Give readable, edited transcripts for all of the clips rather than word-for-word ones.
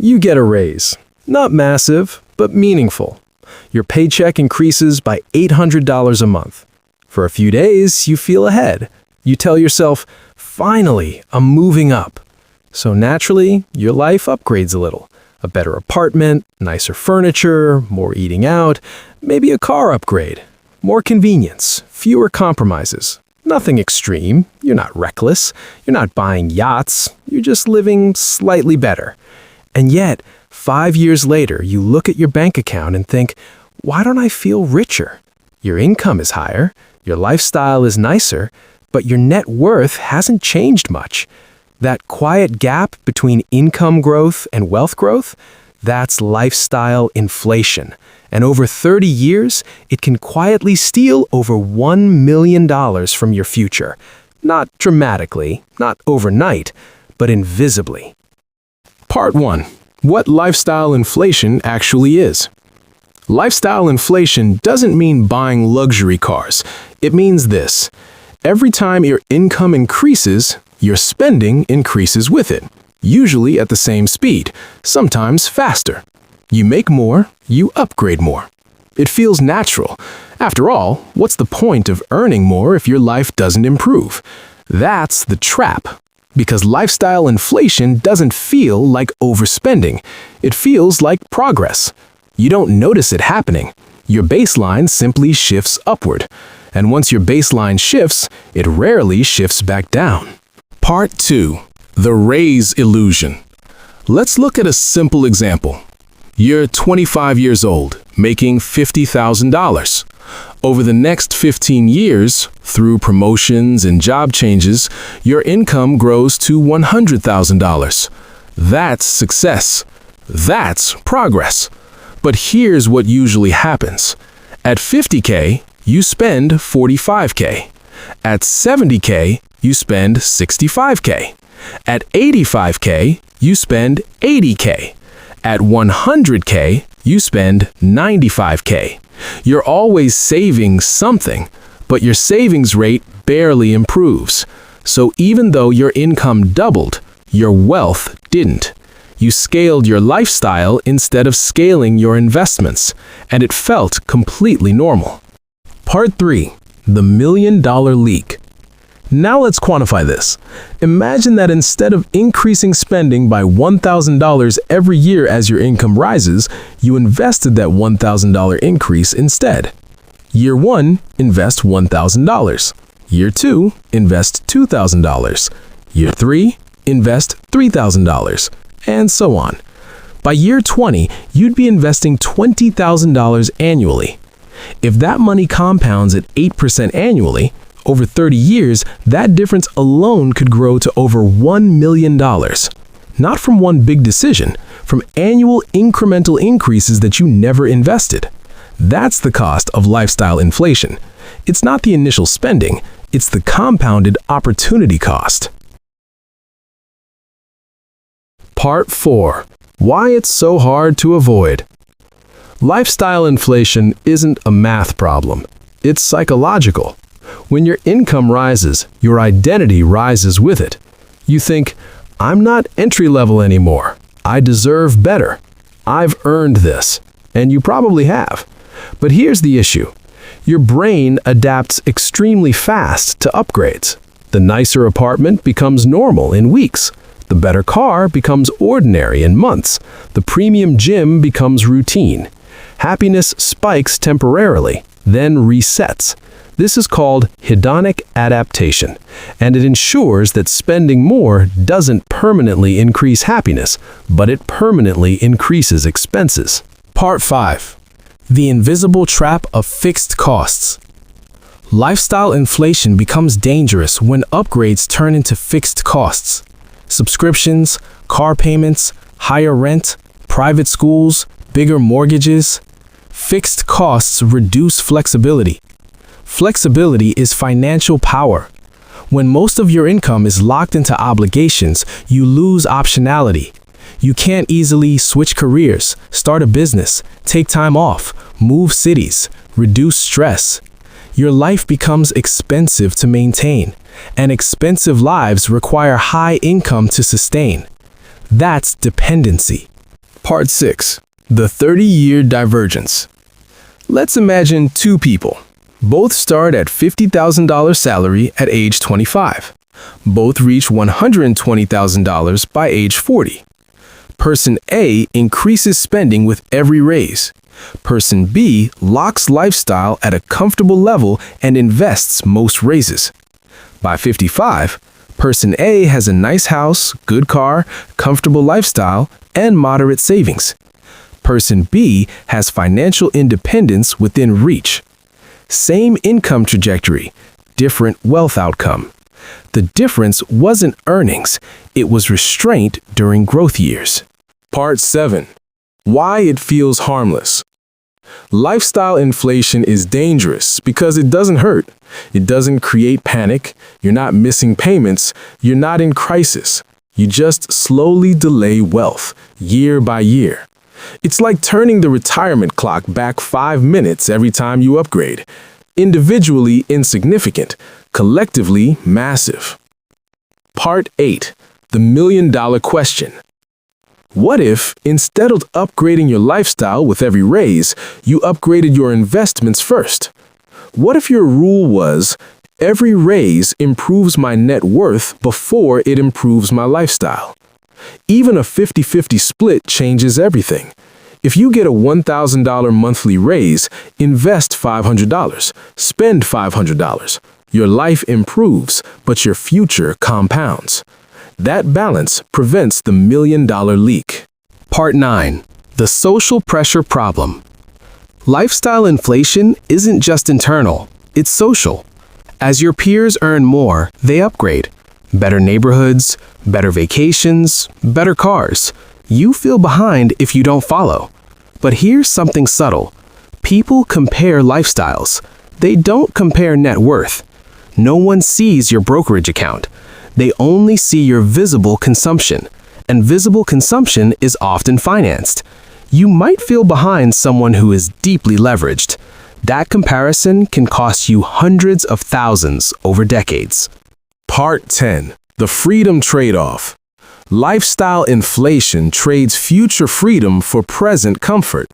You get a raise. Not massive, but meaningful. Your paycheck increases by $800 a month. For a few days, you feel ahead. You tell yourself, finally, I'm moving up. So naturally, your life upgrades a little. A better apartment, nicer furniture, more eating out, maybe a car upgrade. More convenience, fewer compromises. Nothing extreme, you're not reckless, you're not buying yachts, you're just living slightly better. And yet, 5 years later, you look at your bank account and think, why don't I feel richer? Your income is higher, your lifestyle is nicer, but your net worth hasn't changed much. That quiet gap between income growth and wealth growth, that's lifestyle inflation. And over 30 years, it can quietly steal over $1 million from your future. Not dramatically, not overnight, but invisibly. Part 1. What lifestyle inflation actually is. Lifestyle inflation doesn't mean buying luxury cars. It means this. Every time your income increases, your spending increases with it, usually at the same speed, sometimes faster. You make more, you upgrade more. It feels natural. After all, what's the point of earning more if your life doesn't improve? That's the trap. Because lifestyle inflation doesn't feel like overspending. It feels like progress. You don't notice it happening. Your baseline simply shifts upward. And once your baseline shifts, it rarely shifts back down. Part 2. The raise illusion. Let's look at a simple example. You're 25 years old, making $50,000. Over the next 15 years, through promotions and job changes, your income grows to $100,000. That's success. That's progress. But here's what usually happens. At $50K, you spend $45K. At $70K, you spend $65K. At $85K, you spend $80K. At $100K, you spend $95K. You're always saving something, but your savings rate barely improves. So even though your income doubled, your wealth didn't. You scaled your lifestyle instead of scaling your investments, and it felt completely normal. Part 3. The $1 million leak. Now let's quantify this. Imagine that instead of increasing spending by $1,000 every year as your income rises, you invested that $1,000 increase instead. Year 1, invest $1,000. Year 2, invest $2,000. Year 3, invest $3,000. And so on. By year 20, you'd be investing $20,000 annually. If that money compounds at 8% annually, over 30 years, that difference alone could grow to over $1 million. Not from one big decision, from annual incremental increases that you never invested. That's the cost of lifestyle inflation. It's not the initial spending, it's the compounded opportunity cost. Part 4. Why it's so hard to avoid. Lifestyle inflation isn't a math problem. It's psychological. When your income rises, your identity rises with it. You think, I'm not entry-level anymore. I deserve better. I've earned this. And you probably have. But here's the issue. Your brain adapts extremely fast to upgrades. The nicer apartment becomes normal in weeks. The better car becomes ordinary in months. The premium gym becomes routine. Happiness spikes temporarily, then resets. This is called hedonic adaptation, and it ensures that spending more doesn't permanently increase happiness, but it permanently increases expenses. Part 5. The invisible trap of fixed costs. Lifestyle inflation becomes dangerous when upgrades turn into fixed costs. Subscriptions, car payments, higher rent, private schools, bigger mortgages. Fixed costs reduce flexibility. Flexibility is financial power. When most of your income is locked into obligations, you lose optionality. You can't easily switch careers, start a business, take time off, move cities, reduce stress. Your life becomes expensive to maintain, and expensive lives require high income to sustain. That's dependency. Part 6. The 30-year divergence. Let's imagine two people. Both start at $50,000 salary at age 25. Both reach $120,000 by age 40. Person A increases spending with every raise. Person B locks lifestyle at a comfortable level and invests most raises. By 55, Person A has a nice house, good car, comfortable lifestyle, and moderate savings. Person B has financial independence within reach. Same income trajectory, different wealth outcome. The difference wasn't earnings, it was restraint during growth years. Part 7. Why it feels harmless. Lifestyle inflation is dangerous because it doesn't hurt. It doesn't create panic. You're not missing payments. You're not in crisis. You just slowly delay wealth, year by year. It's like turning the retirement clock back 5 minutes every time you upgrade. Individually insignificant, collectively massive. Part 8. The million-dollar question. What if, instead of upgrading your lifestyle with every raise, you upgraded your investments first? What if your rule was, every raise improves my net worth before it improves my lifestyle? Even a 50-50 split changes everything. If you get a $1,000 monthly raise, invest $500, spend $500. Your life improves, but your future compounds. That balance prevents the million-dollar leak. Part 9. The social pressure problem. Lifestyle inflation isn't just internal, it's social. As your peers earn more, they upgrade. Better neighborhoods, better vacations, better cars. You feel behind if you don't follow. But here's something subtle. People compare lifestyles. They don't compare net worth. No one sees your brokerage account. They only see your visible consumption, and visible consumption is often financed. You might feel behind someone who is deeply leveraged. That comparison can cost you hundreds of thousands over decades. Part 10. The freedom trade-off. Lifestyle inflation trades future freedom for present comfort.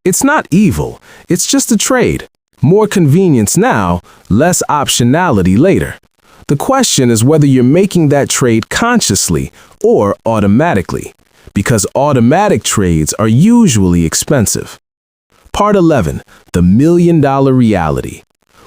It's not evil, it's just a trade. More convenience now, less optionality later. The question is whether you're making that trade consciously or automatically, because automatic trades are usually expensive. Part 11. The million-dollar reality.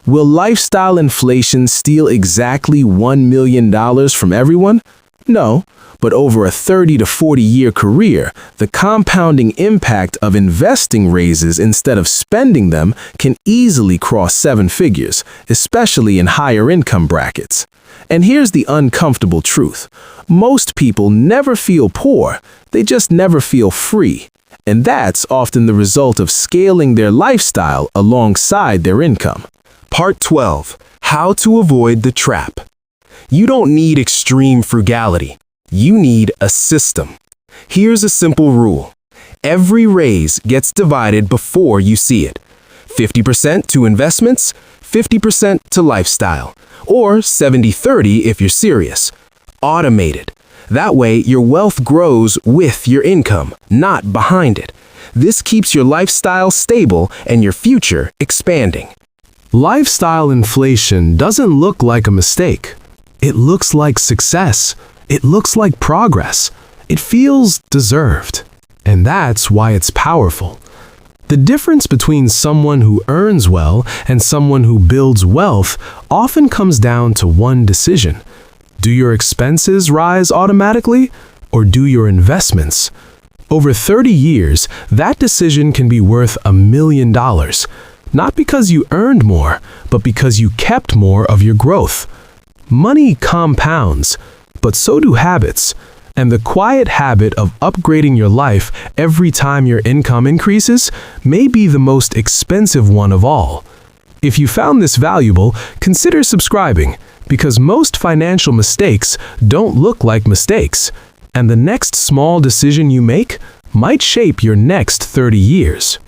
Will lifestyle inflation steal exactly $1 million from everyone? No, but over a 30 to 40-year career, the compounding impact of investing raises instead of spending them can easily cross 7 figures, especially in higher income brackets. And here's the uncomfortable truth. Most people never feel poor, they just never feel free. And that's often the result of scaling their lifestyle alongside their income. Part 12. How to avoid the trap. You don't need extreme frugality. You need a system. Here's a simple rule. Every raise gets divided before you see it. 50% to investments, 50% to lifestyle, or 70-30 if you're serious. Automate it. That way, your wealth grows with your income, not behind it. This keeps your lifestyle stable and your future expanding. Lifestyle inflation doesn't look like a mistake. It looks like success. It looks like progress. It feels deserved. And that's why it's powerful. The difference between someone who earns well and someone who builds wealth often comes down to one decision. Do your expenses rise automatically, or do your investments? Over 30 years, that decision can be worth $1 million. Not because you earned more, but because you kept more of your growth. Money compounds, but so do habits. And the quiet habit of upgrading your life every time your income increases may be the most expensive one of all. If you found this valuable, consider subscribing, because most financial mistakes don't look like mistakes, and the next small decision you make might shape your next 30 years.